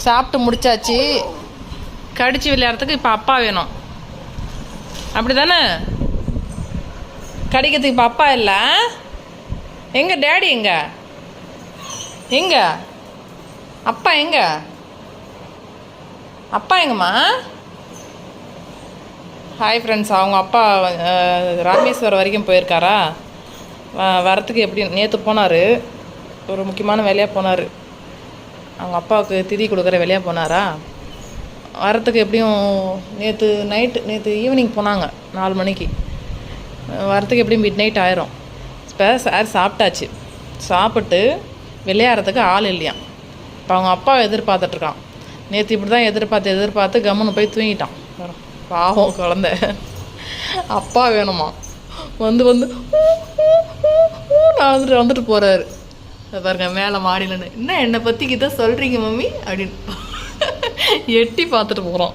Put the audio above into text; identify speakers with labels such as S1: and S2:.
S1: சாப்பிட்டு முடிச்சாச்சு. கடிச்சு விளையாடுறதுக்கு இப்போ அப்பா வேணும். அப்படி தானே? கடிக்கிறதுக்கு இப்போ அப்பா இல்லை. எங்க டேடி எங்க? எங்க அப்பா? எங்க அப்பா? எங்கம்மா? ஹாய் ஃப்ரெண்ட்ஸ், அவங்க அப்பா ராமேஸ்வரம் வரைக்கும் போயிருக்காரா. வரத்துக்கு எப்படி நேற்று போனார், ஒரு முக்கியமான வேலையாக போனார். அவங்க அப்பாவுக்கு திதி கொடுக்குற வேலையாக போனாரா. வரத்துக்கு எப்படியும் நேற்று ஈவினிங் போனாங்க 4 மணிக்கு. வரத்துக்கு எப்படியும் மிட் நைட் ஆயிரும். இப்போ சார் சாப்பிட்டாச்சு. சாப்பிட்டு விளையாடுறதுக்கு ஆள் இல்லையாம். இப்போ அவங்க அப்பாவை எதிர்பார்த்துட்ருக்கான். நேற்று இப்படி தான் எதிர்பார்த்து கம்முன்னு போய் தூங்கிட்டான். பாவம் குழந்த. அப்பா வேணுமா. வந்து நான் வந்துட்டு போகிறாரு பாருங்க மேலே மாடியிலன்னு. என்ன என்னை பற்றி கிட்ட சொல்கிறீங்க மம்மி அப்படின்னு எட்டி பார்த்துட்டு போகிறோம்.